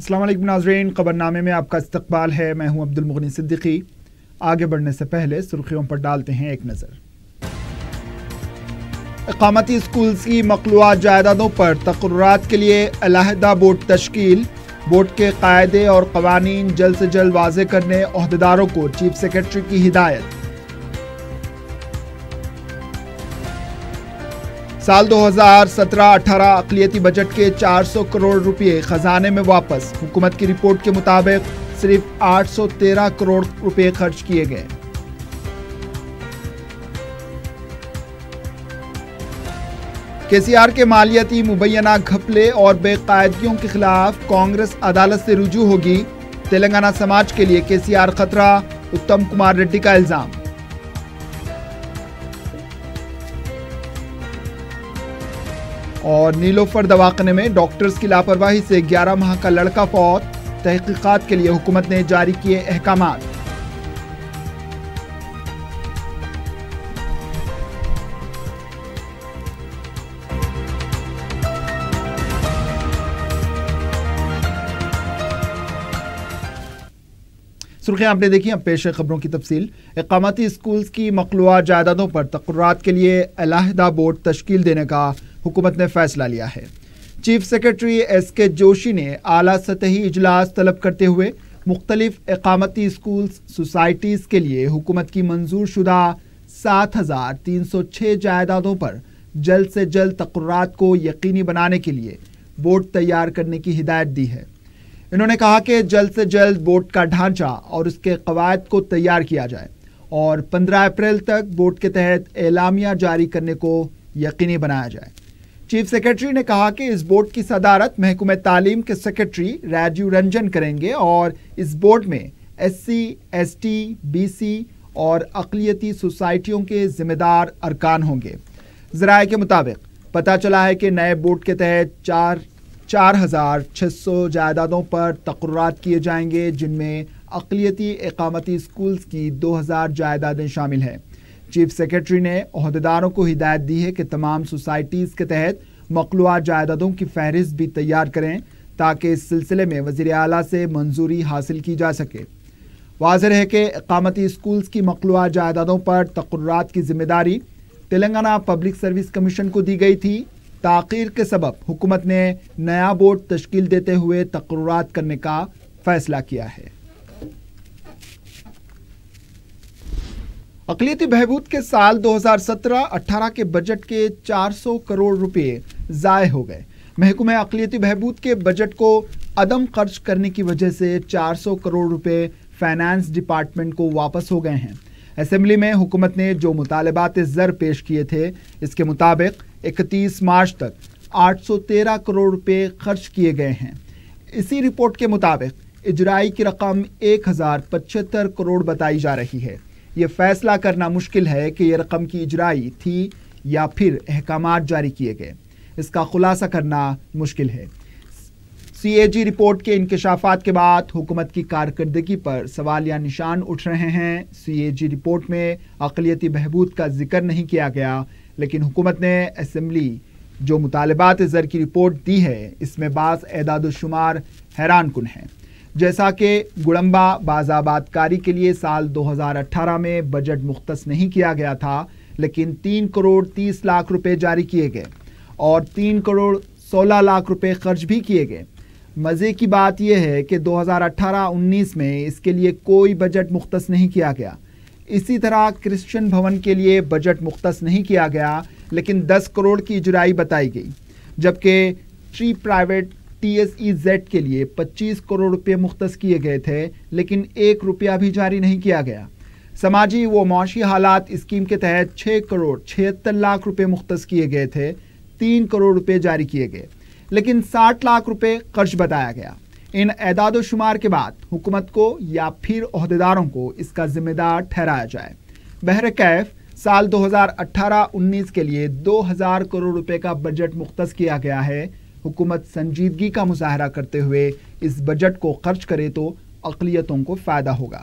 السلام علیکم ناظرین، خبرنامے میں آپ کا استقبال ہے۔ میں ہوں عبدالمغنی صدیقی۔ آگے بڑھنے سے پہلے سرخیوں پر ڈالتے ہیں ایک نظر۔ اقامتی اسکولز کی مقلوعہ جائیدادوں پر تقررات کے لیے علیحدہ بورڈ تشکیل۔ بورڈ کے قاعدے اور قوانین جلد سے جلد واضح کرنے عہدیداروں کو چیف سیکرٹری کی ہدایت۔ سال 2017-18 اقلیتی بجٹ کے 400 کروڑ روپے خزانے میں واپس۔ حکومت کی رپورٹ کے مطابق صرف 813 کروڑ روپے خرچ کیے گئے۔ کے سی آر کے مالیاتی مبینہ گھپلے اور بے قاعدگیوں کے خلاف کانگریس عدالت سے رجوع ہوگی۔ تلنگانہ سماج کے لیے کے سی آر خطرہ، اتم کمار ریڈی کا الزام۔ اور نیلوفر دواخانے میں ڈاکٹرز کی لاپرواہی سے 11 ماہ کا لڑکا فوت۔ تحقیقات کے لیے حکومت نے جاری کیے احکامات۔ سرخیاں آپ نے دیکھی، اب پیش ہے خبروں کی تفصیل۔ اقامتی اسکولز کی مقلوعہ جائیدادوں پر تقررات کے لیے علیحدہ بورڈ تشکیل دینے کا حکومت نے فیصلہ لیا ہے۔ چیف سیکرٹری ایس کے جوشی نے اعلیٰ سطحی اجلاس طلب کرتے ہوئے مختلف اقامتی اسکولز سوسائٹیز کے لیے حکومت کی منظور شدہ 7306 جائیدادوں پر جلد سے جلد تقررات کو یقینی بنانے کے لیے بورڈ تیار کرنے کی ہدایت دی ہے۔ انہوں نے کہا کہ جلد سے جلد بورڈ کا ڈھانچہ اور اس کے قواعد کو تیار کیا جائے اور 15 اپریل تک بورڈ کے تحت اعلامیہ جاری کرنے کو یقینی بنایا جائے۔ چیف سیکرٹری نے کہا کہ اس بورڈ کی صدارت محکمہ تعلیم کے سیکرٹری راجیو رنجن کریں گے اور اس بورڈ میں S C, S T, B C اور اقلیتی سوسائٹیوں کے ذمہ دار ارکان ہوں گے۔ ذرائع کے مطابق پتہ چلا ہے کہ نئے بورڈ کے تحت 4600 جائیدادوں پر تقررات کیے جائیں گے، جن میں اقلیتی اقامتی اسکولز کی 2000 جائیدادیں شامل ہیں۔ چیف سیکرٹری نے عہدیداروں کو ہدایت دی ہے کہ تمام سوسائٹیز کے تحت مقلوعہ جائیدادوں کی فہرست بھی تیار کریں تاکہ اس سلسلے میں وزیر اعلیٰ سے منظوری حاصل کی جا سکے۔ واضح ہے کہ اقامتی اسکولز کی مقلوعہ جائیدادوں پر تقررات کی ذمہ داری تلنگانہ پبلک سروس کمیشن کو دی گئی تھی۔ تاخیر کے سبب حکومت نے نیا بورڈ تشکیل دیتے ہوئے تقررات کرنے کا فیصلہ کیا ہے۔ اقلیتی بہبود کے سال 2017-18 کے بجٹ کے 400 کروڑ روپے ضائع ہو گئے۔ محکمہ اقلیتی بہبود کے بجٹ کو عدم خرچ کرنے کی وجہ سے 400 کروڑ روپے فائنانس ڈپارٹمنٹ کو واپس ہو گئے ہیں۔ اسمبلی میں حکومت نے جو مطالبات زر پیش کیے تھے، اس کے مطابق 31 مارچ تک 813 کروڑ روپے خرچ کیے گئے ہیں۔ اسی رپورٹ کے مطابق اجرائی کی رقم 1075 کروڑ بتائی جا رہی ہے۔ یہ فیصلہ کرنا مشکل ہے کہ یہ رقم کی اجرائی تھی یا پھر احکامات جاری کیے گئے، اس کا خلاصہ کرنا مشکل ہے۔ سی اے جی رپورٹ کے انکشافات کے بعد حکومت کی کارکردگی پر سوالیہ نشان اٹھ رہے ہیں۔ سی اے جی رپورٹ میں اقلیتی بہبود کا ذکر نہیں کیا گیا، لیکن حکومت نے اسمبلی جو مطالبات زر کی رپورٹ دی ہے، اس میں بعض اعداد و شمار حیران کن ہیں۔ جیسا کہ گڑمبا بازآباد کاری کے لیے سال 2018 میں بجٹ مختص نہیں کیا گیا تھا، لیکن 3 کروڑ 30 لاکھ روپے جاری کیے گئے اور 3 کروڑ 16 لاکھ روپے خرچ بھی کیے گئے۔ مزے کی بات یہ ہے کہ 2018-19 میں اس کے لیے کوئی بجٹ مختص نہیں کیا گیا۔ اسی طرح کرسچن بھون کے لیے بجٹ مختص نہیں کیا گیا، لیکن 10 کروڑ کی اجرائی بتائی گئی، جبکہ tree private T S E Z کے لیے 25 کروڑ روپے مختص کیے گئے تھے، لیکن 1 روپیہ بھی جاری نہیں کیا گیا۔ سماجی و معاشی حالات اسکیم کے تحت 6 کروڑ 76 لاکھ روپے مختص کیے گئے تھے، 3 کروڑ روپے جاری کیے گئے، لیکن 60 لاکھ روپے خرچ بتایا گیا۔ ان اعداد و شمار کے بعد حکومت کو یا پھر عہدیداروں کو اس کا ذمہ دار ٹھہرایا جائے۔ بہرکیف سال 2018-19 کے لیے 2000 کروڑ روپے کا بجٹ مختص کیا گیا ہے۔ حکومت سنجیدگی کا مظاہرہ کرتے ہوئے اس بجٹ کو خرچ کرے تو اقلیتوں کو فائدہ ہوگا۔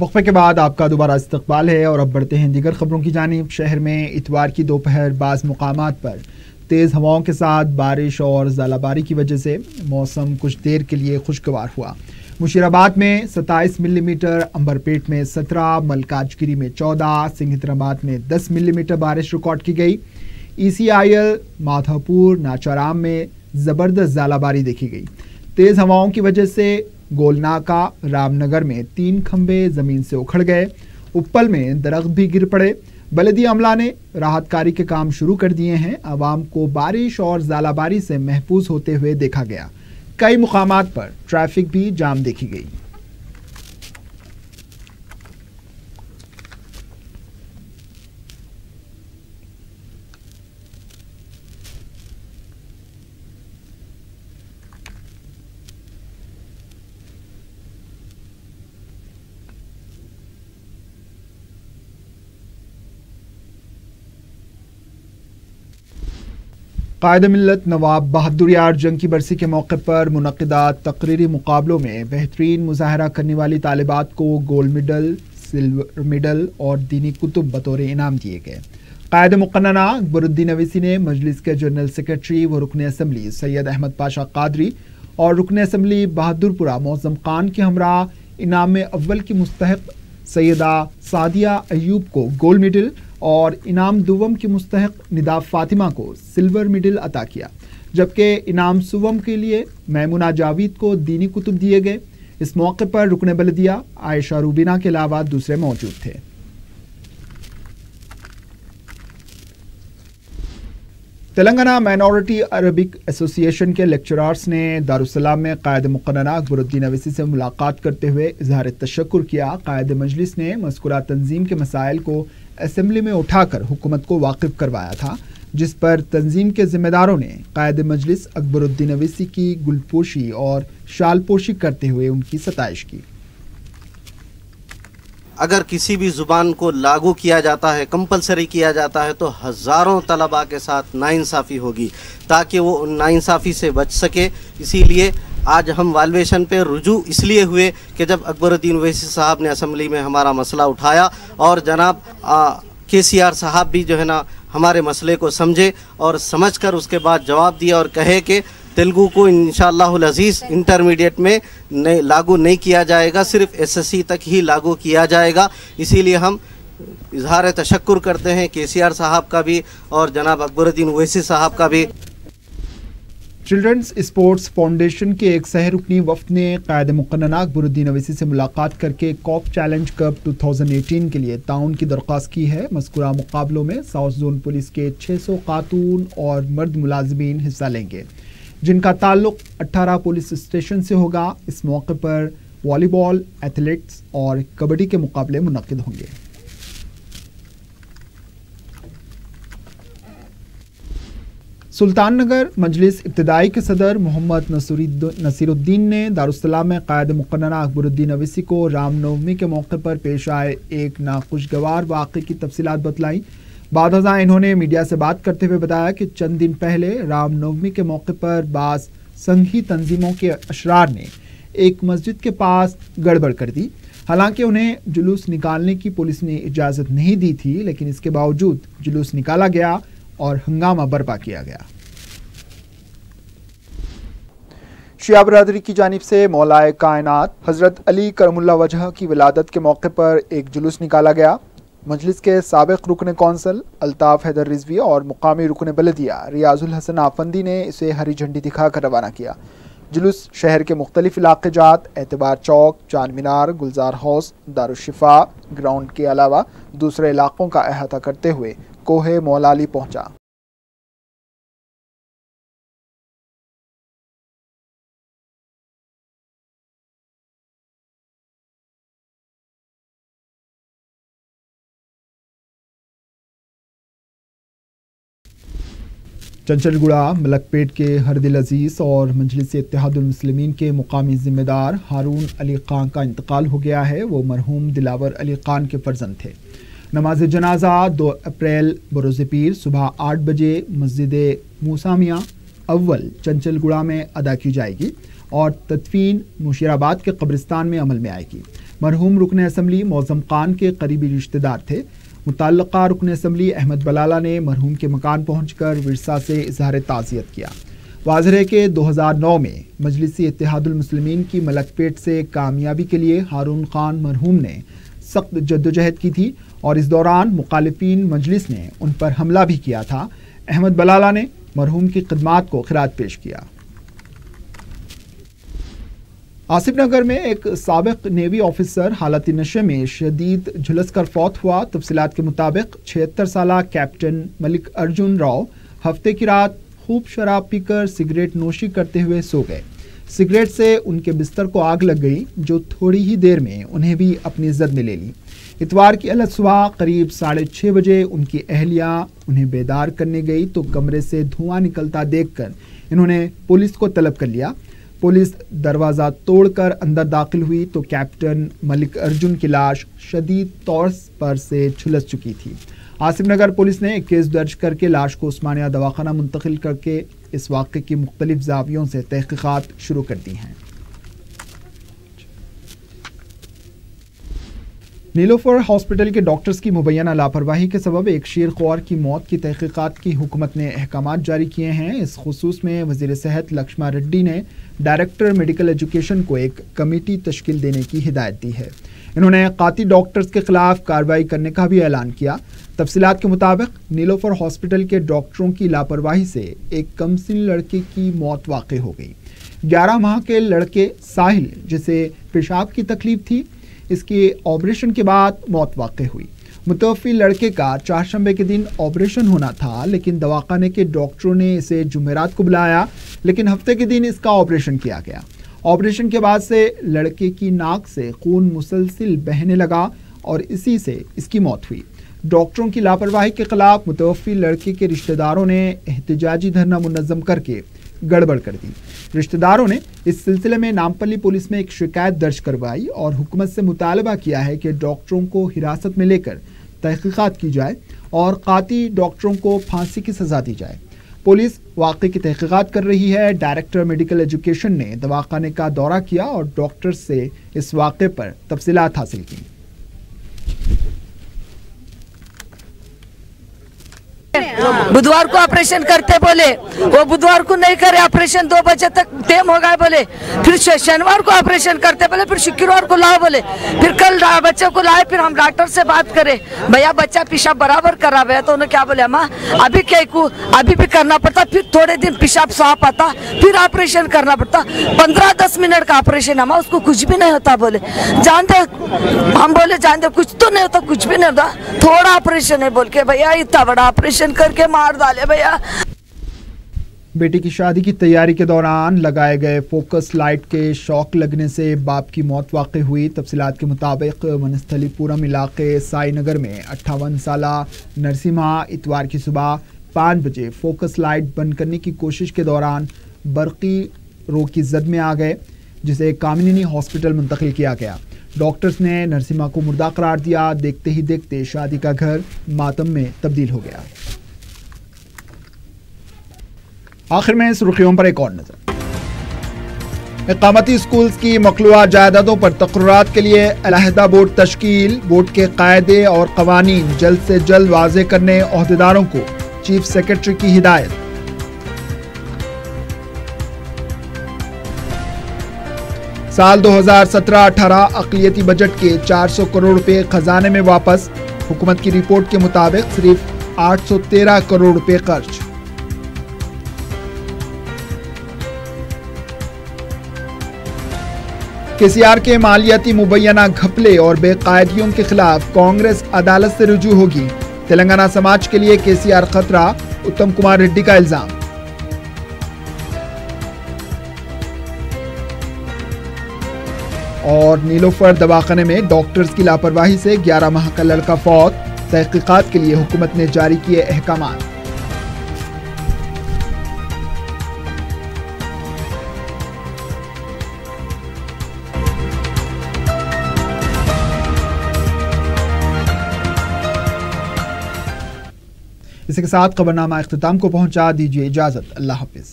وقفے کے بعد آپ کا دوبارہ استقبال ہے اور اب بڑھتے ہیں دیگر خبروں کی جانب۔ شہر میں اتوار کی دوپہر بعض مقامات پر تیز ہواؤں کے ساتھ بارش اور ژالہ باری کی وجہ سے موسم کچھ دیر کے لیے خوشگوار ہوا۔ مشیر آباد میں 27 ملی میٹر، عنبرپیٹ میں 17، ملکاج گیری میں 14، سنگھترآباد میں 10 ملی میٹر بارش ریکارڈ کی گئی۔ ECIL مادھو پور ناچارام میں زبردست ژالہ باری دیکھی گئی۔ تیز ہواؤں کی وجہ سے گولناکا رام نگر میں 3 کھمبے زمین سے اکھڑ گئے۔ اپل میں درخت بھی گر پڑے۔ بلدی عملہ نے راحت کاری کے کام شروع کر دیے ہیں۔ عوام کو بارش اور ژالہ باری سے محفوظ ہوتے ہوئے دیکھا گیا۔ کئی مقامات پر ٹریفک بھی جام دیکھی گئی۔ قائد ملت نواب بہادر یار جنگ کی برسی کے موقع پر منعقدہ تقریری مقابلوں میں بہترین مظاہرہ کرنے والی طالبات کو گولڈ میڈل، سلور میڈل اور دینی کتب بطور انعام دیے گئے۔ قائد مقننہ اکبر الدین اویسی نے مجلس کے جنرل سیکرٹری و رکن اسمبلی سید احمد پاشا قادری اور رکن اسمبلی بہادر پورہ معظم خان کے ہمراہ انعام اول کی مستحق سیدہ سعدیہ ایوب کو گولڈ میڈل اور انعام دوم کی مستحق ندا فاطمہ کو سلور میڈل عطا کیا، جبکہ انعام سوم کے لیے میمونہ جاوید کو دینی کتب دیے گئے۔ اس موقع پر رکن بلدیہ عائشہ روبینہ کے علاوہ دوسرے موجود تھے۔ تلنگانہ مائنورٹی عربک ایسوسی ایشن کے لیکچرارز نے دارالسلام میں قائد مقننہ اکبر الدین اویسی سے ملاقات کرتے ہوئے اظہار تشکر کیا۔ قائد مجلس نے مذکورہ تنظیم کے مسائل کو اسمبلی میں اٹھا کر حکومت کو واقف کروایا تھا، جس پر تنظیم کے ذمہ داروں نے قائد مجلس اکبر الدین اویسی کی گل پوشی اور شال پوشی کرتے ہوئے ان کی ستائش کی۔ اگر کسی بھی زبان کو لاگو کیا جاتا ہے، کمپلسری کیا جاتا ہے، تو ہزاروں طلباء کے ساتھ ناانصافی ہوگی، تاکہ وہ ناانصافی سے بچ سکے۔ اسی لیے آج ہم والویشن پہ رجوع اس لیے ہوئے کہ جب اکبر الدین اویسی صاحب نے اسمبلی میں ہمارا مسئلہ اٹھایا اور جناب KCR صاحب بھی جو ہے نا ہمارے مسئلے کو سمجھے اور سمجھ کر اس کے بعد جواب دیا اور کہے کہ تیلگو کو انشاءاللہ العزیز انٹرمیڈیٹ میں لاگو نہیں کیا جائے گا، صرف SSC تک ہی لاگو کیا جائے گا۔ اسی لیے ہم اظہار تشکر کرتے ہیں KCR صاحب کا بھی اور جناب اکبر الدین اویسی صاحب کا بھی۔ چلڈرنز اسپورٹس فاؤنڈیشن کے ایک سہ رکنی وفد نے قائد مقننہ اکبر الدین اویسی سے ملاقات کر کے کوپ چیلنج کپ 2018 کے لیے تعاون کی درخواست کی ہے۔ مذکورہ مقابلوں میں ساؤتھ زون پولیس کے 600 خاتون اور مرد ملازمین حصہ لیں گے، جن کا تعلق 18 پولیس اسٹیشن سے ہوگا۔ اس موقع پر والی بال، ایتھلیٹکس اور کبڈی کے مقابلے منعقد ہوں گے۔ سلطان نگر مجلس ابتدائی کے صدر محمد نصیر الدین نے دارالسلام میں قائد مقننہ اکبر الدین اویسی کو رام نومی کے موقع پر پیش آئے ایک ناخوشگوار واقعے کی تفصیلات بتلائیں۔ بعد ازاں انہوں نے میڈیا سے بات کرتے ہوئے بتایا کہ چند دن پہلے رام نومی کے موقع پر بعض سنگھی تنظیموں کے اشرار نے ایک مسجد کے پاس گڑبڑ کر دی۔ حالانکہ انہیں جلوس نکالنے کی پولیس نے اجازت نہیں دی تھی، لیکن اس کے باوجود جلوس نکالا گیا اور ہنگامہ برپا کیا گیا۔ شیعہ برادری کی جانب سے مولائے کائنات حضرت علی کرم اللہ وجہ کی ولادت کے موقع پر ایک جلوس نکالا گیا۔ مجلس کے سابق رکن کونسل الطاف حیدر رضوی اور مقامی رکن بلدیہ ریاض الحسن آفندی نے اسے ہری جھنڈی دکھا کر روانہ کیا۔ جلوس شہر کے مختلف علاقے جات، اعتبار چوک، چار مینار، گلزار ہاؤس، دارالشفا گراؤنڈ کے علاوہ دوسرے علاقوں کا احاطہ کرتے ہوئے کوہ مولا علی پہنچا۔ چنچل گڑا ملک پیٹ کے ہردل عزیز اور مجلس اتحاد المسلمین کے مقامی ذمہ دار ہارون علی خان کا انتقال ہو گیا ہے۔ وہ مرحوم دلاور علی خان کے فرزند تھے۔ نماز جنازہ 2 اپریل بروز پیر صبح 8 بجے مسجد موسیٰ اول چنچل گڑا میں ادا کی جائے گی اور تدفین مشیر آباد کے قبرستان میں عمل میں آئے گی۔ مرحوم رکن اسمبلی معظم خان کے قریبی رشتہ دار تھے۔ متعلقہ رکن اسمبلی احمد بلالہ نے مرحوم کے مکان پہنچ کر ورثہ سے اظہار تعزیت کیا۔ واضح ہے کہ 2009 میں مجلس اتحاد المسلمین کی ملک پیٹ سے کامیابی کے لیے ہارون خان مرحوم نے سخت جدوجہد کی تھی اور اس دوران مخالفین مجلس نے ان پر حملہ بھی کیا تھا۔ احمد بلالہ نے مرحوم کی خدمات کو خراج پیش کیا۔ آصف نگر میں ایک سابق نیوی آفیسر حالت نشے میں شدید جھلس کر فوت ہوا۔ تفصیلات کے مطابق 76 سالہ کیپٹن ملک ارجن راؤ ہفتے کی رات خوب شراب پی کر سگریٹ نوشی کرتے ہوئے سو گئے۔ سگریٹ سے ان کے بستر کو آگ لگ گئی جو تھوڑی ہی دیر میں انہیں بھی اپنی زد میں لے لی۔ اتوار کی الگ صبح قریب 6:30 بجے ان کی اہلیہ انہیں بیدار کرنے گئی تو کمرے سے دھواں نکلتا دیکھ کر انہوں نے پولیس کو طلب کر لیا۔ پولیس دروازہ توڑ کر اندر داخل ہوئی تو کیپٹن ملک ارجن کی لاش شدید طور پر سے جھلس چکی تھی۔ آصف نگر پولیس نے ایک کیس درج کر کے لاش کو عثمانیہ دواخانہ منتقل کر کے اس واقعے کی مختلف زاویوں سے تحقیقات شروع کر دی ہیں۔ نیلوفر ہاسپٹل کے ڈاکٹرز کی مبینہ لاپرواہی کے سبب ایک شیر خوار کی موت کی تحقیقات کی حکومت نے احکامات جاری کیے ہیں۔ اس خصوص میں وزیر صحت لکشما ریڈی نے ڈائریکٹر میڈیکل ایجوکیشن کو ایک کمیٹی تشکیل دینے کی ہدایت دی ہے۔ انہوں نے قاتی ڈاکٹرز کے خلاف کارروائی کرنے کا بھی اعلان کیا۔ تفصیلات کے مطابق نیلوفر ہاسپٹل کے ڈاکٹروں کی لاپرواہی سے ایک کمسن لڑکے کی موت واقع ہو گئی۔ 11 ماہ کے لڑکے ساحل جسے پیشاب کی تکلیف تھی، اس کی آپریشن کے بعد موت واقع ہوئی۔ متوفی لڑکے کا چہارشنبے کے دن آپریشن ہونا تھا لیکن دواخانے کے ڈاکٹروں نے اسے جمعرات کو بلایا لیکن ہفتے کے دن اس کا آپریشن کیا گیا۔ آپریشن کے بعد سے لڑکے کی ناک سے خون مسلسل بہنے لگا اور اسی سے اس کی موت ہوئی۔ ڈاکٹروں کی لاپرواہی کے خلاف متوفی لڑکے کے رشتہ داروں نے احتجاجی دھرنا منظم کر کے گڑبڑ کر دی۔ رشتہ داروں نے اس سلسلے میں نامپلی پولیس میں ایک شکایت درج کروائی اور حکومت سے مطالبہ کیا ہے کہ ڈاکٹروں کو حراست میں لے کر تحقیقات کی جائے اور قاتی ڈاکٹروں کو پھانسی کی سزا دی جائے۔ پولیس واقعے کی تحقیقات کر رہی ہے۔ ڈائریکٹر میڈیکل ایجوکیشن نے دواخانے کا دورہ کیا اور ڈاکٹر سے اس واقعے پر تفصیلات حاصل کی۔ بدھوار کو آپریشن کرتے بولے، وہ بدھوار کو نہیں کرے آپریشن، 2 بجے تک ٹائم ہو گئے بولے، پھر شنوار کو آپریشن کرتے بولے، پھر شکروار کو لاؤ بولے، پھر کل بچے کو لائے، پھر ہم ڈاکٹر سے بات کرے بھیا بچہ پیشاب برابر کرا ہوا ہے تو انہوں نے کیا بولے اماں ابھی بھی کرنا پڑتا، پھر تھوڑے دن پیشاب صاف آتا، پھر آپریشن کرنا پڑتا، 15-10 منٹ کا آپریشن اماں، اس کو کچھ بھی نہیں ہوتا بولے، جانتے ہم بولے جانتے کچھ تو نہیں ہوتا، کچھ بھی نہیں ہوتا، تھوڑا آپریشن ہے بول کے بھیا اتنا بڑا آپریشن کر کے مار ڈالے بھیا۔ بیٹی کی شادی کی تیاری کے دوران لگائے گئے فوکس لائٹ کے شاک لگنے سے باپ کی موت واقع ہوئی۔ تفصیلات کے مطابق ونستھلی پورم علاقے سائی نگر میں 58 سالہ نرسمہا اتوار کی صبح 5 بجے فوکس لائٹ بند کرنے کی کوشش کے دوران برقی رو کی زد میں آ گئے جسے کامینی ہاسپٹل منتقل کیا گیا۔ ڈاکٹرز نے نرسمہا کو مردہ قرار دیا۔ دیکھتے ہی دیکھتے شادی کا گھر ماتم میں تبدیل ہو گیا۔ آخر میں سرخیوں پر ایک اور نظر۔ اقامتی اسکولز کی مخلوعہ جائیدادوں پر تقررات کے لیے علیحدہ بورڈ تشکیل، بورڈ کے قاعدے اور قوانین جلد سے جلد واضح کرنے عہدیداروں کو چیف سیکرٹری کی ہدایت۔ سال 2017-18 اقلیتی بجٹ کے 400 کروڑ روپے خزانے میں واپس، حکومت کی رپورٹ کے مطابق صرف 813 کروڑ روپے خرچ۔ کے سی آر کے مالیاتی مبینہ گھپلے اور بے قاعدگیوں کے خلاف کانگریس عدالت سے رجوع ہوگی، تلنگانہ سماج کے لیے کے سی آر خطرہ، اتم کمار ریڈی کا الزام۔ اور نیلوفر دواخانے میں ڈاکٹرز کی لاپرواہی سے 11 ماہ کا لڑکا فوت، تحقیقات کے لیے حکومت نے جاری کیے احکامات۔ اسی کے ساتھ خبرنامہ اختتام کو پہنچا، دیجیے اجازت، اللہ حافظ۔